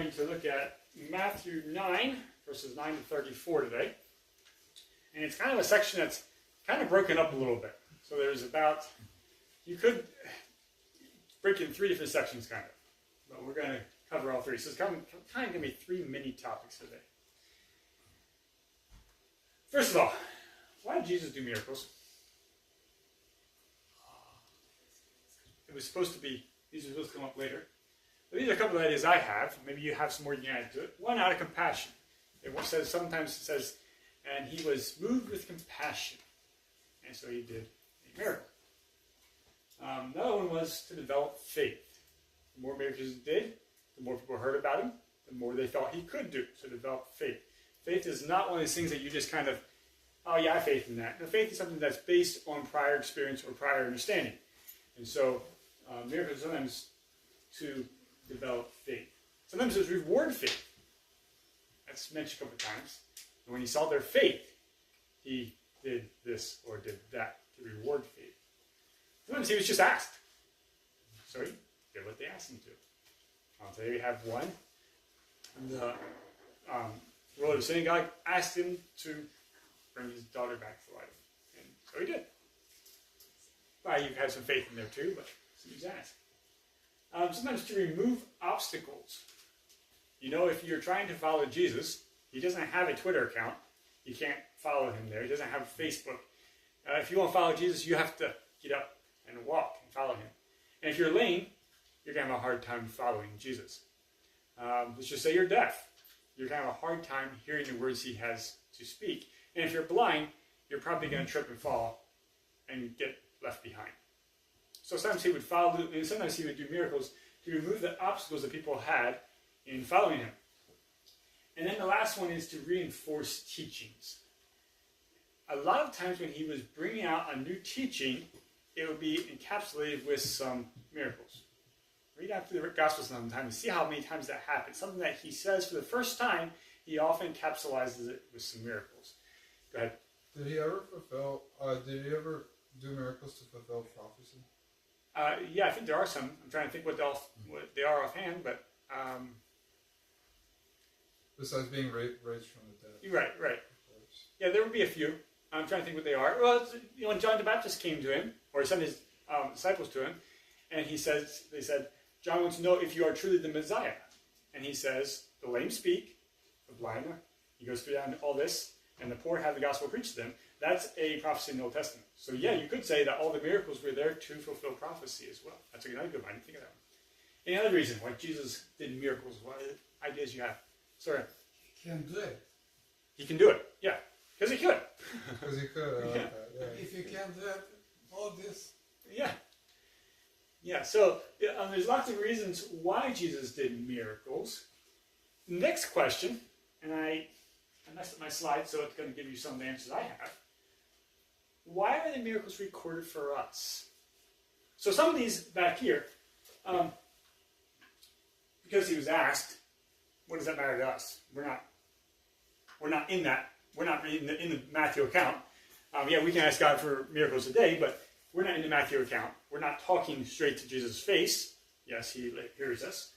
going to look at Matthew 9, verses 9 to 34 today. And it's kind of a section that's kind of broken up a little bit. So there's about, you could break it in three different sections kind of. But we're going to cover all three. So it's kind of going to be three mini topics today. First of all, why did Jesus do miracles? It was supposed to be, these are supposed to come up later. But these are a couple of ideas I have. Maybe you have some more you can add to it. One, out of compassion. Sometimes it says, and he was moved with compassion. And so he did a miracle. Another one was to develop faith. The more miracles he did, the more people heard about him, the more they thought he could do. So develop faith. Faith is not one of these things that you just kind of, oh yeah, I have faith in that. No, faith is something that's based on prior experience or prior understanding. And so miracles sometimes to develop faith. Sometimes it's reward faith. That's mentioned a couple of times. And when he saw their faith, he did this or did that to reward faith. Sometimes he was just asked. So he did what they asked him to. Today we have one. The ruler of the synagogue asked him to bring his daughter back to life. And so he did. Well, you had some faith in there too, but he was asked. Sometimes to remove obstacles. You know, if you're trying to follow Jesus, he doesn't have a Twitter account. You can't follow him there. He doesn't have Facebook. If you want to follow Jesus, you have to get up and walk and follow him. And if you're lame, you're going to have a hard time following Jesus. Let's just say you're deaf. You're going to have a hard time hearing the words he has to speak. And if you're blind, you're probably going to trip and fall and get left behind. So sometimes he would follow, and sometimes he would do miracles to remove the obstacles that people had in following him. And then the last one is to reinforce teachings. A lot of times when he was bringing out a new teaching, it would be encapsulated with some miracles. Read after the Gospels sometime and see how many times that happens. Something that he says for the first time, he often encapsulates it with some miracles. Go ahead. Did he ever do miracles to fulfill prophecy? Yeah, I think there are some. I'm trying to think what they are offhand, but... Besides being raised from the dead. Right. Yeah, there would be a few. I'm trying to think what they are. Well, when John the Baptist came to him, or he sent his disciples to him, and they said, John wants to know if you are truly the Messiah. And he says, the lame speak, the blind, he goes through all this, and the poor have the gospel preached to them. That's a prophecy in the Old Testament. So yeah, you could say that all the miracles were there to fulfill prophecy as well. That's another good one. I didn't think of that one. Any other reason why Jesus did miracles? What ideas you have? Sorry. He can do it. He can do it, yeah. Because he could. Because he could. Yeah. Yeah. If he can do it, all this. Yeah. Yeah, so there's lots of reasons why Jesus did miracles. Next question, and I messed up my slide, so it's going to give you some of the answers I have. Why are the miracles recorded for us? So some of these back here, because he was asked, what does that matter to us? We're not in that. We're not in the Matthew account. Yeah, we can ask God for miracles today, but we're not in the Matthew account. We're not talking straight to Jesus' face. Yes, he hears us.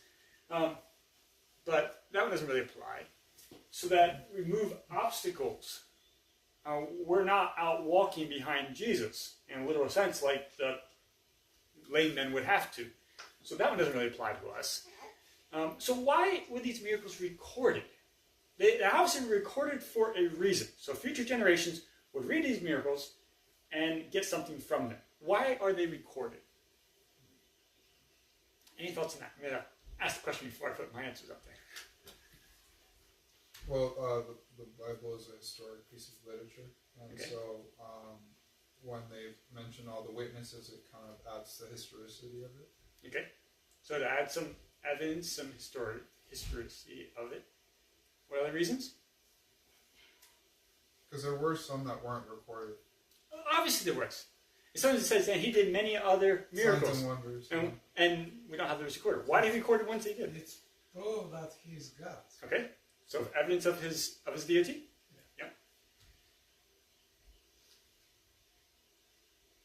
But that one doesn't really apply. So that remove obstacles. We're not out walking behind Jesus in a literal sense like the lame men would have to. So that one doesn't really apply to us. So why were these miracles recorded? They obviously were recorded for a reason. So future generations would read these miracles and get something from them. Why are they recorded? Any thoughts on that? I'm going to ask the question before I put my answers up there. Well, the Bible is a historic piece of literature. And Okay. so when they mention all the witnesses, it kind of adds the historicity of it. Okay. So to add some evidence, some historicity of it. What other reasons? Because there were some that weren't recorded. Obviously there was. Sometimes it says that he did many other miracles. Signs and wonders. And we don't have those recorded. Why did he record the ones he did? It's proof that he's God. Okay. So evidence of his deity? Yeah.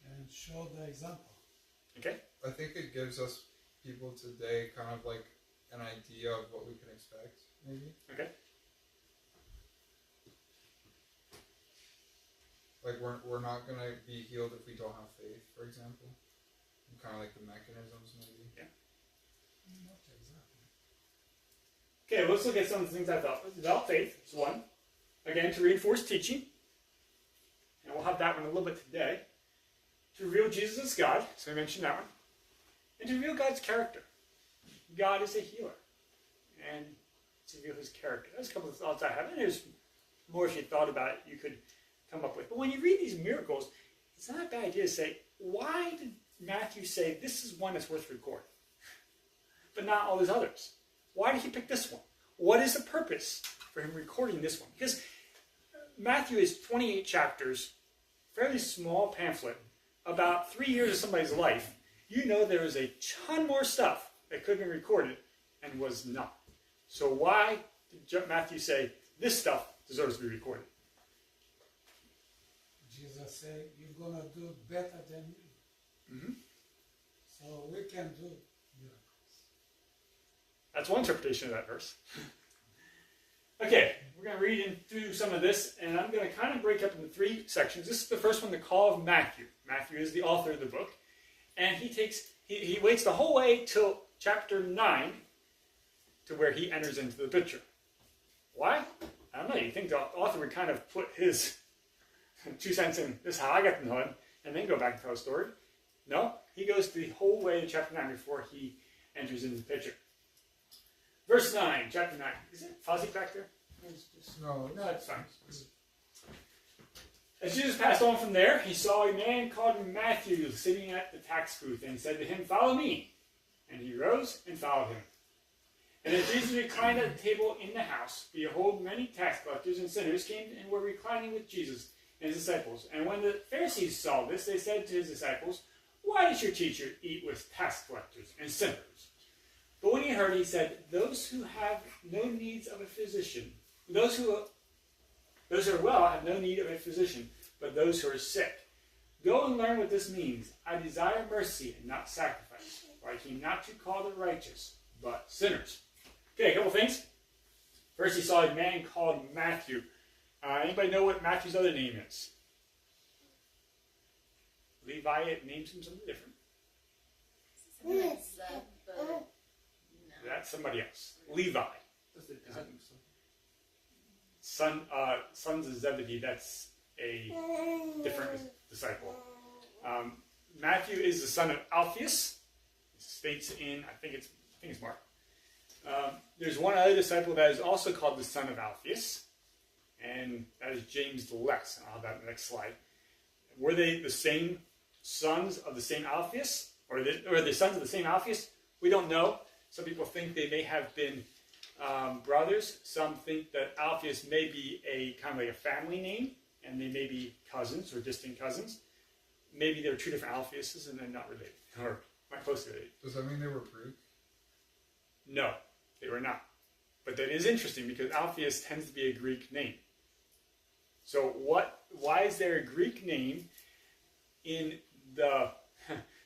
And show the example. Okay. I think it gives us people today kind of like an idea of what we can expect, maybe. Okay. Like we're not gonna be healed if we don't have faith, for example. Kind of like the mechanisms, maybe. Yeah. Not exactly. Okay, let's look at some of the things I thought. Develop faith is one. Again, to reinforce teaching. And we'll have that one a little bit today. To reveal Jesus as God, so I mentioned that one. And to reveal God's character. God is a healer. And to reveal his character. That's a couple of thoughts I have. And there's more if you thought about it, you could come up with. But when you read these miracles, it's not a bad idea to say, why did Matthew say this is one that's worth recording, but not all his others? Why did he pick this one? What is the purpose for him recording this one? Because Matthew is 28 chapters, fairly small pamphlet, about 3 years of somebody's life. You know there is a ton more stuff that could have been recorded and was not. So why did Matthew say this stuff deserves to be recorded? Jesus said, you're going to do better than me. Mm-hmm. So we can do miracles. That's one interpretation of that verse. Okay, we're going to read through some of this, and I'm going to kind of break up into 3 sections. This is the first one, the call of Matthew. Matthew is the author of the book, and he waits the whole way till chapter 9 to where he enters into the picture. Why? I don't know. You think the author would kind of put his 2 cents in, this is how I got to know him, and then go back and tell a story? No, he goes the whole way to chapter 9 before he enters into the picture. Verse 9, chapter 9. Is it fuzzy back there? No, It's fine. As Jesus passed on from there, he saw a man called Matthew sitting at the tax booth, and said to him, "Follow me." And he rose and followed him. And as Jesus reclined at the table in the house, behold, many tax collectors and sinners came and were reclining with Jesus and his disciples. And when the Pharisees saw this, they said to his disciples, "Why does your teacher eat with tax collectors and sinners?" But when he heard, he said, "Those who have no needs of a physician, those who are well have no need of a physician, but those who are sick. Go and learn what this means. I desire mercy and not sacrifice, for I came not to call the righteous, but sinners." Okay, a couple things. First, he saw a man called Matthew. Anybody know what Matthew's other name is? Levi, it names him something different. That's somebody else. Levi. Sons of Zebedee, that's a different disciple. Matthew is the son of Alphaeus. It states in, I think it's Mark. There's one other disciple that is also called the son of Alphaeus, and that is James the Less. And I'll have that in the next slide. Were they the same sons of the same Alphaeus? Or are they sons of the same Alphaeus? We don't know. Some people think they may have been brothers. Some think that Alphaeus may be a kind of like a family name, and they may be cousins or distant cousins. Maybe they're 2 different Alphaeuses and they're not related, or not close to related. Does that mean they were Greek? No, they were not. But that is interesting because Alphaeus tends to be a Greek name. So why is there a Greek name in the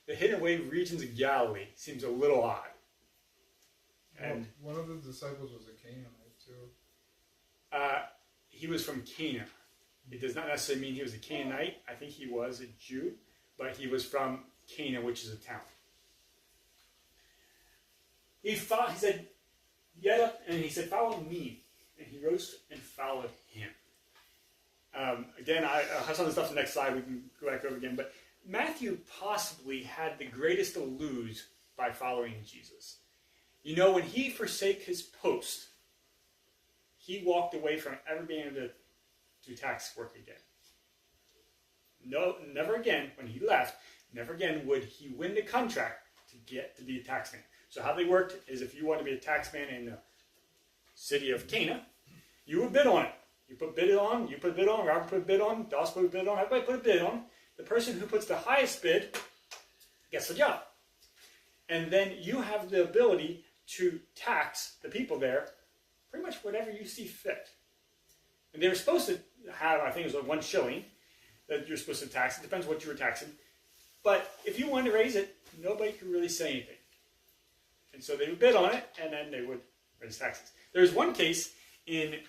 hidden away regions of Galilee? Seems a little odd. And one of the disciples was a Canaanite too. He was from Cana. It does not necessarily mean he was a Canaanite. I think he was a Jew, but he was from Cana, which is a town. He said, "Get up," and he said, "Follow me." And he rose and followed him. Again, I'll have some of the stuff in the next slide. We can go back over again. But Matthew possibly had the greatest to lose by following Jesus. You know, when he forsake his post, he walked away from ever being able to do tax work again. No, never again, when he left, never again would he win the contract to get to be a taxman. So how they worked is if you want to be a taxman in the city of Cana, you would bid on it. You put bid on, Robert put a bid on, Doss put a bid on, everybody put a bid on. The person who puts the highest bid gets the job. And then you have the ability to tax the people there pretty much whatever you see fit. And they were supposed to have, I think it was like 1 shilling that you're supposed to tax. It depends what you were taxing. But if you wanted to raise it, nobody could really say anything. And so they would bid on it, and then they would raise taxes. There's one case they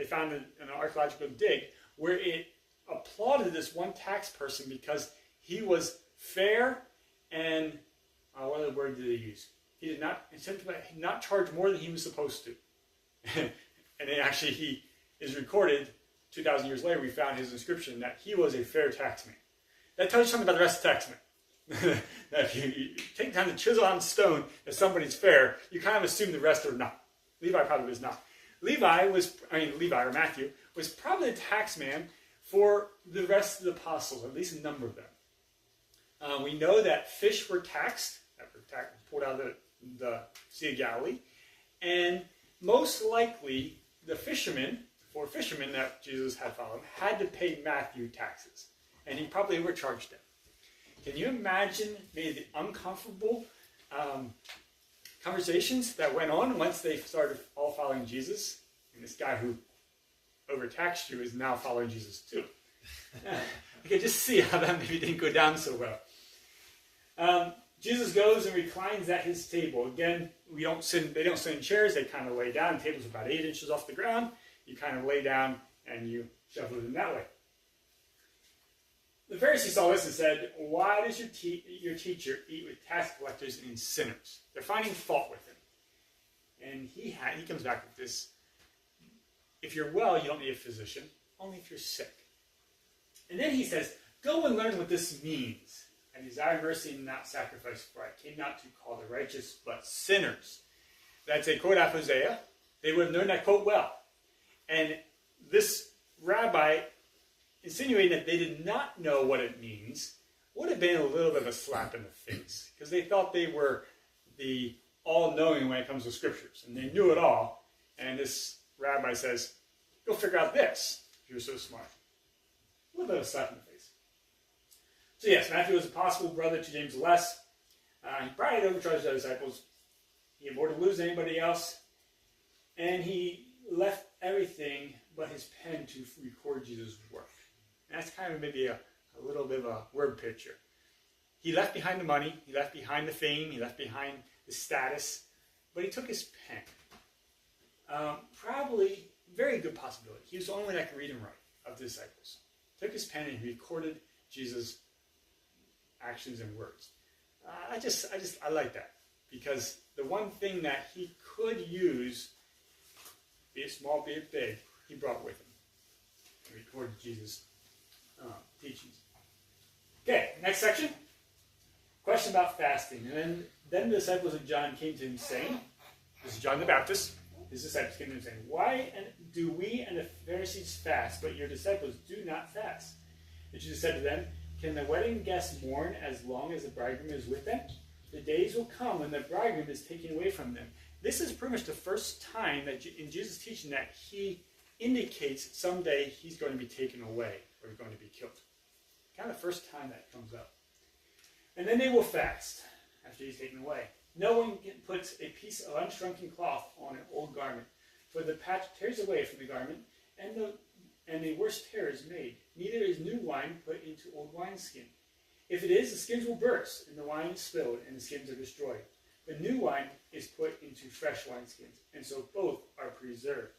found in an archaeological dig where it applauded this one tax person because he was fair and what other word did they use? He did not charge more than he was supposed to. And then actually he is recorded 2,000 years later. We found his inscription that he was a fair taxman. That tells you something about the rest of taxmen. That if you take time to chisel on stone that somebody's fair, you kind of assume the rest are not. Levi probably was not. Levi or Matthew was probably the taxman for the rest of the apostles, at least a number of them. We know that fish were taxed, pulled out of the Sea of Galilee, and most likely the fishermen that Jesus had followed had to pay Matthew taxes, and he probably overcharged them. Can you imagine maybe the uncomfortable conversations that went on once they started all following Jesus? And this guy who overtaxed you is now following Jesus too. You can just see how that maybe didn't go down so well. Jesus goes and reclines at his table. Again, they don't sit in chairs. They kind of lay down. The table's about 8 inches off the ground. You kind of lay down and you shuffle it in that way. The Pharisees saw this and said, "Why does your teacher eat with tax collectors and sinners?" They're finding fault with him. And he comes back with this: if you're well, you don't need a physician, only if you're sick. And then he says, "Go and learn what this means. I desire mercy and not sacrifice, for I came not to call the righteous, but sinners." That's a quote out of Hosea. They would have known that quote well. And this rabbi insinuating that they did not know what it means would have been a little bit of a slap in the face, because they thought they were the all-knowing when it comes to scriptures, and they knew it all. And this rabbi says, "Go figure out this, if you're so smart." A little bit of a slap in the face. So yes, Matthew was a possible brother to James less. He probably had overcharged the disciples. He avoided losing anybody else, and he left everything but his pen to record Jesus' work. And that's kind of maybe a little bit of a word picture. He left behind the money, he left behind the fame, he left behind the status, but he took his pen. Probably very good possibility. He was the only one that could read and write of the disciples. Took his pen and he recorded Jesus' actions and words. I like that, because the one thing that he could use, be it small, be it big, he brought with him. He recorded Jesus' teachings. Okay, next section. Question about fasting. And then the disciples of John came to him saying, this is John the Baptist, his disciples came to him saying, "Why do we and the Pharisees fast, but your disciples do not fast?" And Jesus said to them, "Can the wedding guests mourn as long as the bridegroom is with them? The days will come when the bridegroom is taken away from them." This is pretty much the first time that in Jesus' teaching that he indicates someday he's going to be taken away or going to be killed. Kind of the first time that comes up. "And then they will fast after he's taken away. No one puts a piece of unshrunken cloth on an old garment, for the patch tears away from the garment, and the worst tear is made. Neither is new wine put into old wineskin. If it is, the skins will burst, and the wine is spilled, and the skins are destroyed. But new wine is put into fresh wineskins, and so both are preserved."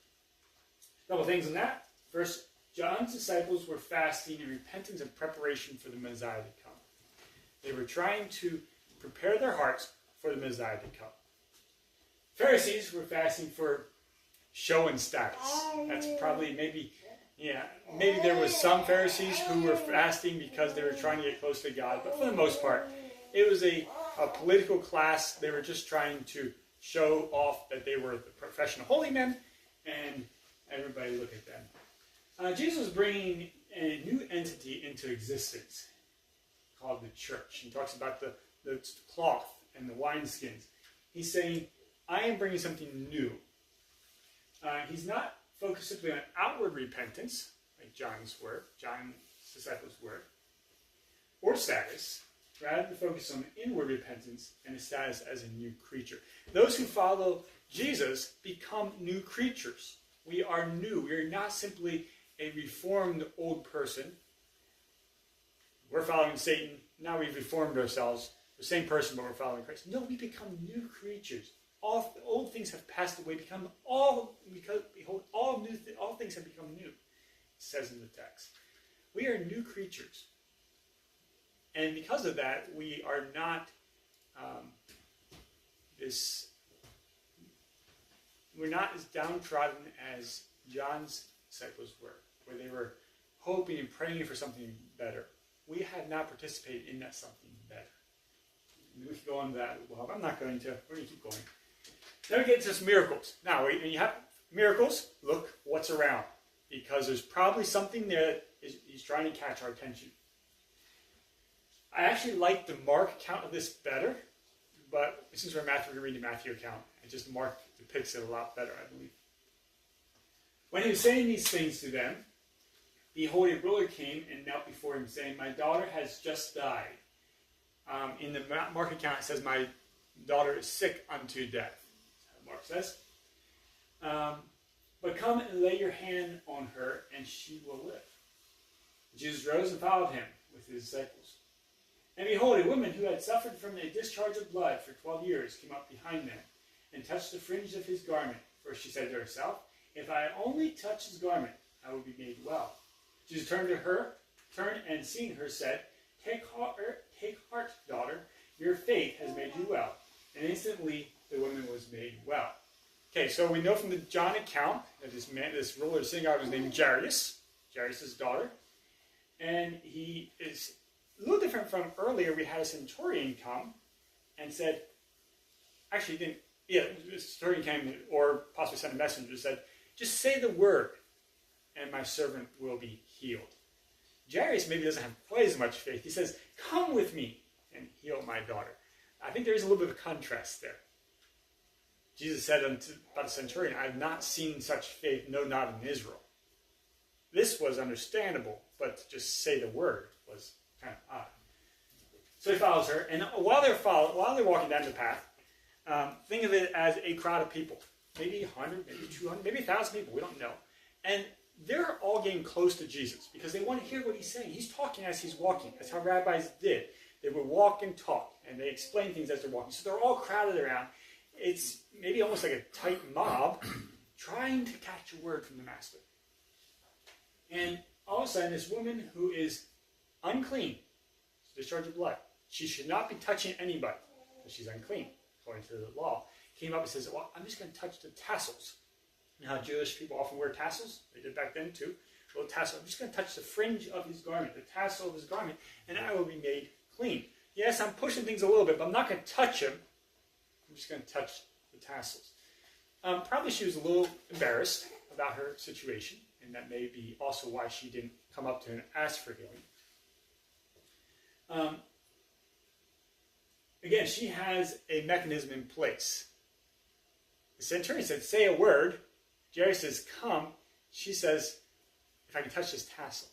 A couple things on that. First, John's disciples were fasting in repentance and preparation for the Messiah to come. They were trying to prepare their hearts for the Messiah to come. Pharisees were fasting for show and status. That's probably maybe there was some Pharisees who were fasting because they were trying to get close to God, but for the most part, it was a political class. They were just trying to show off that they were the professional holy men, and everybody look at them. Jesus was bringing a new entity into existence called the church. He talks about the cloth and the wineskins. He's saying, "I am bringing something new." He's not focused simply on outward repentance, like John's disciples were, or status, rather to focus on inward repentance and a status as a new creature. Those who follow Jesus become new creatures. We are new. We are not simply a reformed old person. We're following Satan. Now we've reformed ourselves. the same person, but we're following Christ. No, we become new creatures. All old things have passed away. Because behold, all things have become new. It says in the text, we are new creatures, and because of that, we are not we're not as downtrodden as John's disciples were, where they were hoping and praying for something better. We have now participated in that something better. We could go on to that. Well, I'm not going to. We're going to keep going. Then we get to some miracles. Now, when you have miracles, look what's around, because there's probably something there that he's trying to catch our attention. I actually like the Mark account of this better, but since we're in Matthew, we're going to read the Matthew account. And just Mark depicts it a lot better, I believe. When he was saying these things to them, behold, a ruler came and knelt before him, saying, my daughter has just died. In the Mark account, it says, my daughter is sick unto death. Mark says. But come and lay your hand on her, and she will live. Jesus rose and followed him with his disciples. And behold, a woman who had suffered from a discharge of blood for 12 years came up behind them, and touched the fringe of his garment. For she said to herself, if I only touch his garment, I will be made well. Jesus turned and seeing her, said, Take heart, daughter, your faith has made you well. And instantly the woman was made well. Okay, so we know from the John account that this ruler of the synagogue was named Jairus, Jairus' daughter. And he is a little different from earlier. We had a centurion come and said, actually, the centurion came, or possibly sent a messenger, said, just say the word, and my servant will be healed. Jairus maybe doesn't have quite as much faith. He says, come with me and heal my daughter. I think there is a little bit of contrast there. Jesus said about the centurion, I have not seen such faith, no, not in Israel. This was understandable, but to just say the word was kind of odd. So he follows her, and while they're walking down the path, think of it as a crowd of people. Maybe 100, maybe 200, maybe 1,000 people, we don't know. And they're all getting close to Jesus because they want to hear what he's saying. He's talking as he's walking. That's how rabbis did. They would walk and talk, and they explain things as they're walking. So they're all crowded around. It's maybe almost like a tight mob trying to catch a word from the master. And all of a sudden, this woman who is unclean, discharge of blood, she should not be touching anybody because she's unclean, according to the law, came up and says, well, I'm just going to touch the tassels. You know how Jewish people often wear tassels? They did back then too. A little tassel. I'm just going to touch the fringe of his garment, the tassel of his garment, and I will be made clean. Yes, I'm pushing things a little bit, but I'm not going to touch him. I'm just going to touch the tassels. Probably she was a little embarrassed about her situation, and that may be also why she didn't come up to him and ask for healing. Again, she has a mechanism in place. The centurion said, say a word. Jairus says, come. She says, if I can touch this tassel.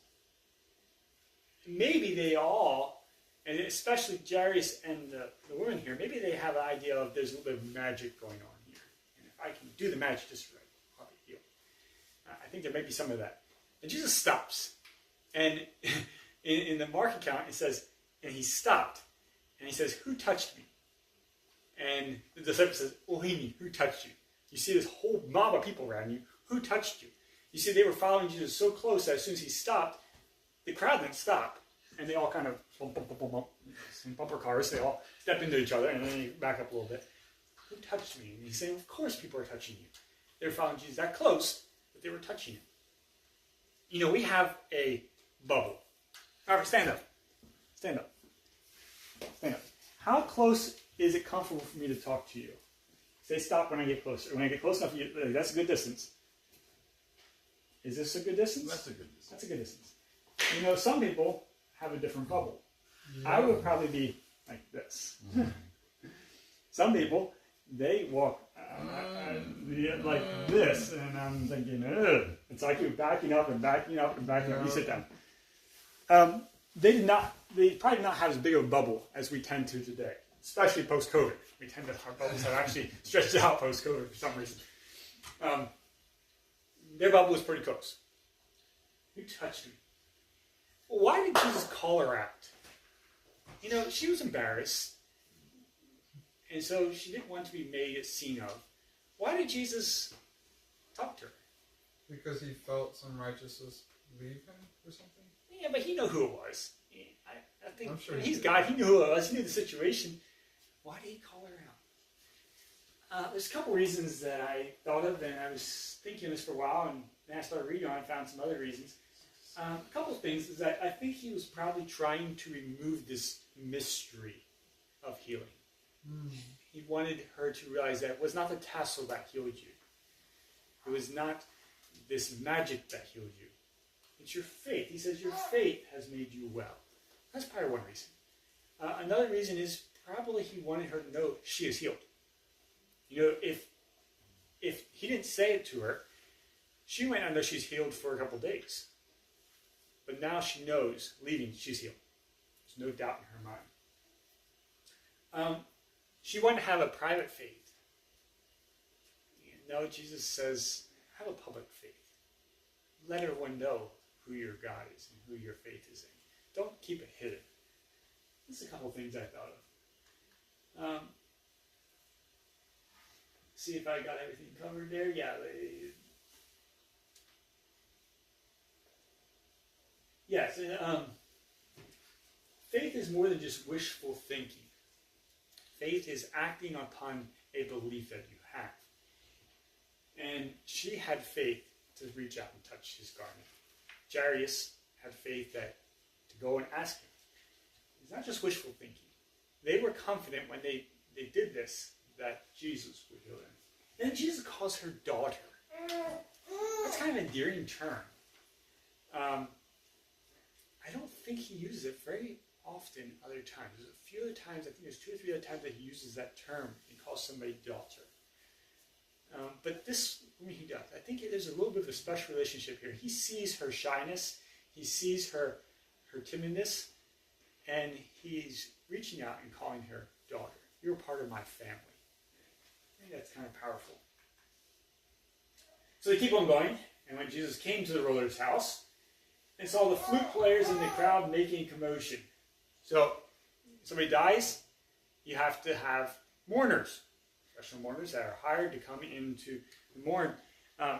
Maybe they all, and especially Jairus and the woman here, maybe they have an idea of there's a little bit of magic going on here. And if I can do the magic just right, I'll be healed. I think there may be some of that. And Jesus stops. And in the Mark account, it says, and he stopped. And he says, who touched me? And the disciple says, Ohini, who touched you? You see this whole mob of people around you. Who touched you? You see, they were following Jesus so close that as soon as he stopped, the crowd didn't stop. And they all kind of bump, some bumper cars. They all step into each other, and then they back up a little bit. Who touched me? And he's saying, of course people are touching you. They were following Jesus that close that they were touching him. You know, we have a bubble. All right, stand up. Stand up. Stand up. How close is it comfortable for me to talk to you? Say stop when I get closer. When I get close enough, that's a good distance. Is this a good distance? That's a good distance. That's a good distance. You know, some people have a different bubble. Yeah. I would probably be like this. Mm-hmm. Some people, they walk like this, and I'm thinking, ugh. It's like you're backing up and backing up and backing up. You sit down. They probably did not have as big of a bubble as we tend to today, especially post-COVID. We tend to, our bubbles have actually stretched out post-COVID for some reason. Their bubble was pretty close. Who touched me? Why did Jesus call her out? You know, she was embarrassed. And so she didn't want to be made a scene of. Why did Jesus talk to her? Because he felt some righteousness leave him or something? Yeah, but he knew who it was. I think I'm sure he's he God. He knew who it was. He knew the situation. Why did he call her out? There's a couple reasons that I thought of, and I was thinking this for a while, and then I started reading on and found some other reasons. A couple of things is that I think he was probably trying to remove this mystery of healing. He wanted her to realize that it was not the tassel that healed you. It was not this magic that healed you. It's your faith. He says your faith has made you well. That's probably one reason. Another reason is probably he wanted her to know she is healed. You know, if he didn't say it to her, she might not know she's healed for a couple days. But now she knows, leaving, she's healed. There's no doubt in her mind. She wanted to have a private faith. No, Jesus says, have a public faith. Let everyone know who your God is and who your faith is in. Don't keep it hidden. There's a couple things I thought of. See if I got everything covered there. Yeah. Yes. Faith is more than just wishful thinking. Faith is acting upon a belief that you have. And she had faith to reach out and touch his garment. Jairus had faith to go and ask him. It's not just wishful thinking. They were confident when they did this that Jesus would heal them. And then Jesus calls her daughter. That's kind of an endearing term. I don't think he uses it very often other times. There's a few other times, I think there's 2 or 3 other times that he uses that term and calls somebody daughter. But this, he does. I think there's a little bit of a special relationship here. He sees her shyness. He sees her timidness. And he's reaching out and calling her daughter. You're part of my family. I think that's kind of powerful. So they keep on going. And when Jesus came to the ruler's house and saw the flute players in the crowd making commotion. So somebody dies, you have to have mourners. Special mourners that are hired to come in to mourn.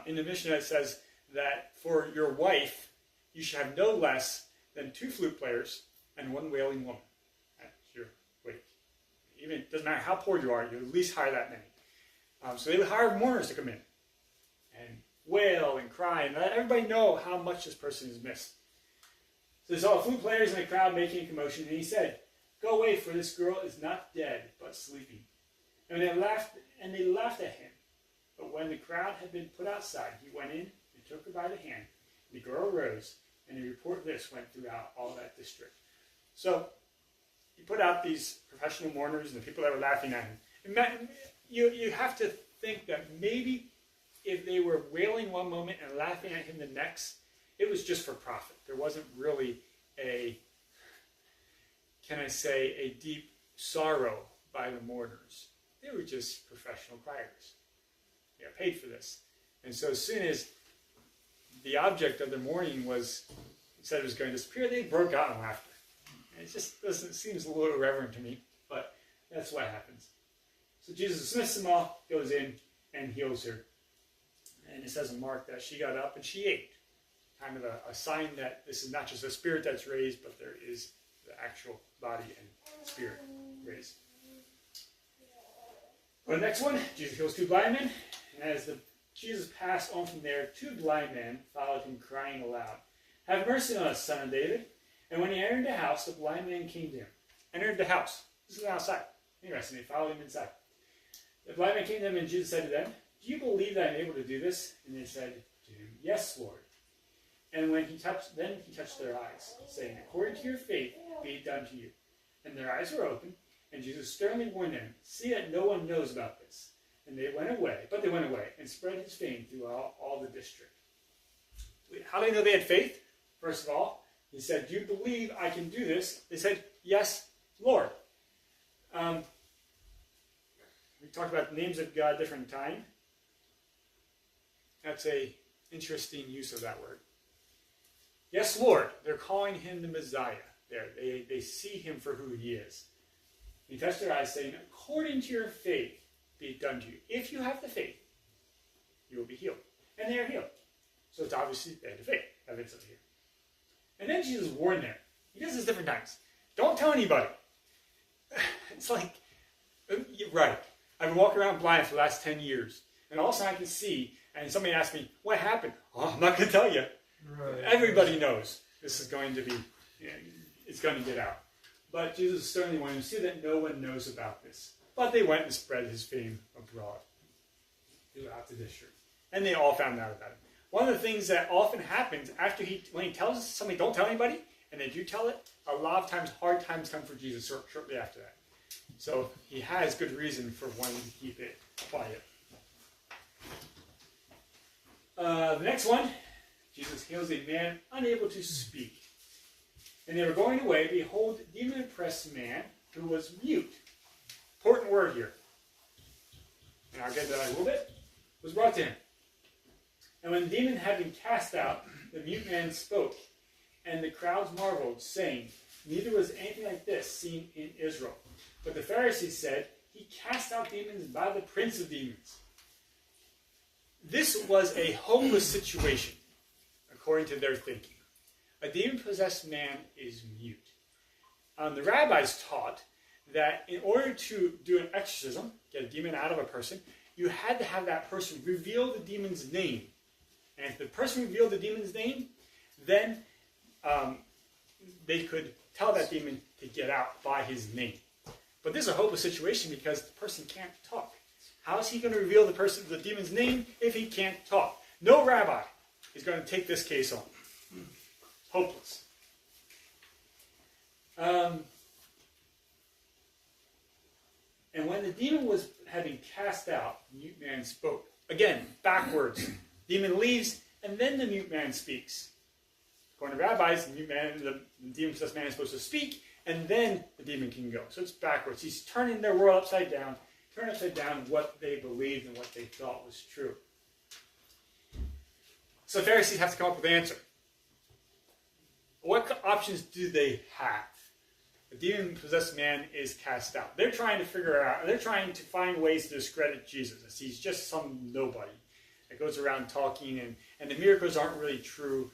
In the Mishnah it says that for your wife, you should have no less than 2 flute players and 1 wailing woman. That's your wage. Even it doesn't matter how poor you are, you at least hire that many. So they would hire mourners to come in and wail and cry and let everybody know how much this person is missed. So they saw flute players in the crowd making a commotion, and he said, "Go away, for this girl is not dead, but sleeping." And they laughed at him. But when the crowd had been put outside, he went in and took her by the hand. The girl arose, and the report of this went throughout all that district. So he put out these professional mourners and the people that were laughing at him. And you have to think that maybe if they were wailing one moment and laughing at him the next, it was just for profit. There wasn't really a deep sorrow by the mourners. They were just professional criers. They got paid for this. And so as soon as the object of their mourning said it was going to disappear, they broke out in laughter. And it just seems a little irreverent to me, but that's what happens. So Jesus dismisses them all, goes in, and heals her. And it says in Mark that she got up and she ate. Kind of a sign that this is not just a spirit that's raised, but there is the actual body and spirit raised. Well, the next one, Jesus heals 2 blind men. And as Jesus passed on from there, 2 blind men followed him, crying aloud, "Have mercy on us, Son of David." And when he entered the house, the blind man came to him. Entered the house. This is outside. Interesting. They followed him inside. The blind man came to them, and Jesus said to them, "Do you believe that I am able to do this?" And they said to him, "Yes, Lord." And when he touched their eyes, saying, "According to your faith, be it done to you." And their eyes were opened, and Jesus sternly warned them, "See that no one knows about this." And they went away and spread his fame throughout all the district. How do they know they had faith? First of all, he said, "Do you believe I can do this?" They said, "Yes, Lord." We talked about the names of God different time. That's an interesting use of that word. Yes, Lord. They're calling him the Messiah there. They see him for who he is. He touched their eyes, saying, according to your faith be it done to you. If you have the faith, you will be healed. And they are healed. So it's obviously they had the faith. Evidence of here. And then Jesus warned them. He does this different times. Don't tell anybody. It's like, right. I've been walking around blind for the last 10 years. And all of a sudden I can see, and somebody asks me, what happened? Oh, I'm not going to tell you. Right. Everybody knows this is going to be, it's going to get out. But Jesus certainly wanted to see that no one knows about this. But they went and spread his fame abroad throughout the district. And they all found out about it. One of the things that often happens after when he tells somebody, don't tell anybody, and they do tell it, a lot of times hard times come for Jesus shortly after that. So he has good reason for wanting to keep it quiet. The next one, Jesus heals a man unable to speak. And they were going away, behold, a demon-oppressed man who was mute. Important word here. And I'll get to that in a little bit. Was brought to him. And when the demon had been cast out, the mute man spoke. And the crowds marveled, saying, neither was anything like this seen in Israel. But the Pharisees said, he cast out demons by the prince of demons. This was a hopeless situation, according to their thinking. A demon-possessed man is mute. The rabbis taught that in order to do an exorcism, get a demon out of a person, you had to have that person reveal the demon's name. And if the person revealed the demon's name, then they could tell that demon to get out by his name. But this is a hopeless situation because the person can't talk. How is he going to reveal the demon's name if he can't talk? No rabbi is going to take this case on. Hopeless. And when the demon had been cast out, the mute man spoke. Again, backwards. Demon leaves, and then the mute man speaks. According to rabbis, the demon-possessed man is supposed to speak, and then the demon can go. So it's backwards. He's turning their world upside down, turning upside down what they believed and what they thought was true. So the Pharisees have to come up with an answer. What options do they have? A demon-possessed man is cast out. They're trying to figure out, they're trying to find ways to discredit Jesus, as he's just some nobody that goes around talking, and the miracles aren't really true,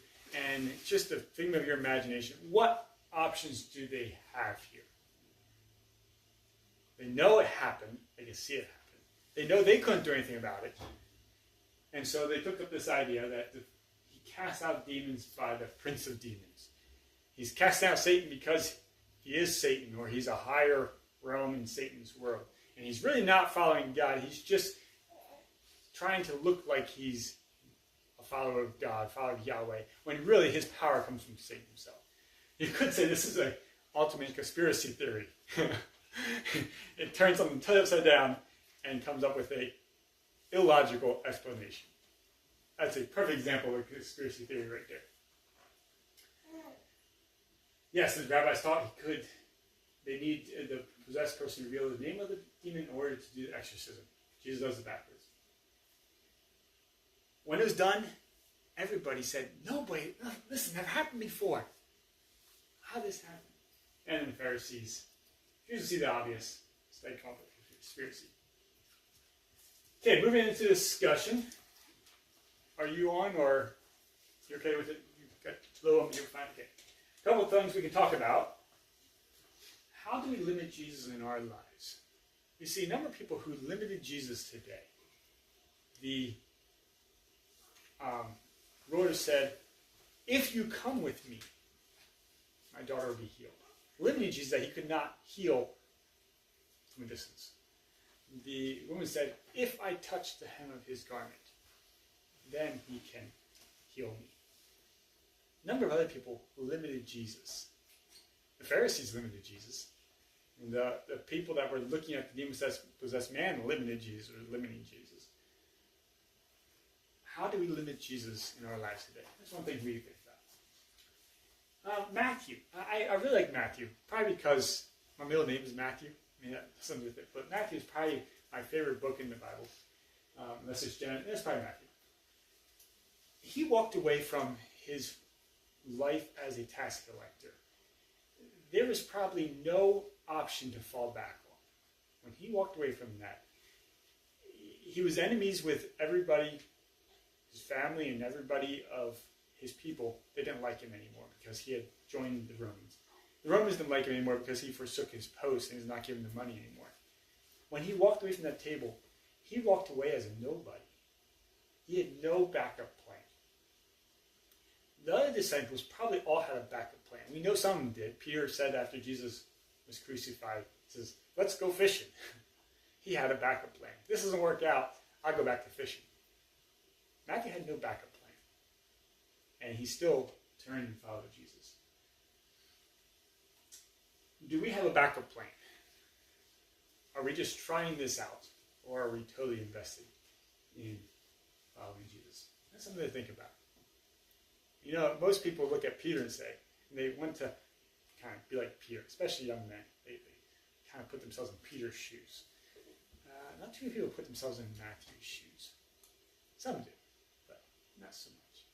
and it's just a figment of your imagination. What options do they have here? They know it happened. They can see it happen. They know they couldn't do anything about it. And so they took up this idea that he casts out demons by the prince of demons. He's casting out Satan because he is Satan, or he's a higher realm in Satan's world. And he's really not following God. He's just trying to look like he's a follower of God, follower of Yahweh, when really his power comes from Satan himself. You could say this is an ultimate conspiracy theory. It turns something totally upside down and comes up with a illogical explanation. That's a perfect example of a conspiracy theory right there. Yes, the rabbis thought they need the possessed person to reveal the name of the demon in order to do the exorcism. Jesus does it backwards. When it was done, everybody said, nobody, listen, that happened before. How did this happen? And then the Pharisees usually see the obvious, so they come up with a conspiracy. Okay, moving into discussion. Are you on, or you okay with it? You got low on, you're fine. Okay. A couple of things we can talk about. How do we limit Jesus in our lives? You see a number of people who limited Jesus today. The ruler said, if you come with me, my daughter will be healed. Limiting Jesus that he could not heal from a distance. The woman said, if I touch the hem of his garment, then he can heal me. A number of other people limited Jesus. The Pharisees limited Jesus. And the people that were looking at the demon-possessed man limited Jesus, or limiting Jesus. How do we limit Jesus in our lives today? That's one thing we think about. Matthew. I really like Matthew. Probably because my middle name is Matthew. I mean, that has something to do with it. But Matthew is probably my favorite book in the Bible. Unless it's Genesis. That's probably Matthew. He walked away from his life as a tax collector. There was probably no option to fall back on. when he walked away from that, he was enemies with everybody, his family and everybody of his people. They didn't like him anymore because he had joined the Romans. The Romans didn't like him anymore because he forsook his post and was not giving them money anymore. When he walked away from that table, he walked away as a nobody. He had no backup plan. The other disciples probably all had a backup plan. We know some of them did. Peter said after Jesus was crucified, he says, let's go fishing. He had a backup plan. If this doesn't work out, I'll go back to fishing. Matthew had no backup plan. And he still turned and followed Jesus. Do we have a backup plan? Are we just trying this out? Or are we totally invested in following Jesus? That's something to think about. You know, most people look at Peter and say, and they want to kind of be like Peter, especially young men. They kind of put themselves in Peter's shoes. Not too many people put themselves in Matthew's shoes. Some do, but not so much.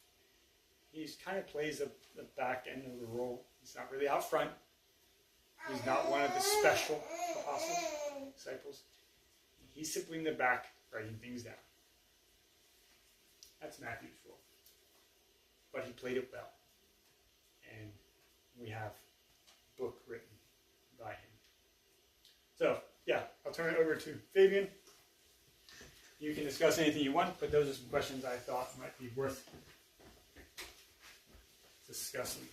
He kind of plays the back end of the role. He's not really out front. He's not one of the special apostles, disciples. He's simply in the back, writing things down. That's Matthew's role. But he played it well. And we have a book written by him. So, yeah, I'll turn it over to Fabian. You can discuss anything you want, but those are some questions I thought might be worth discussing.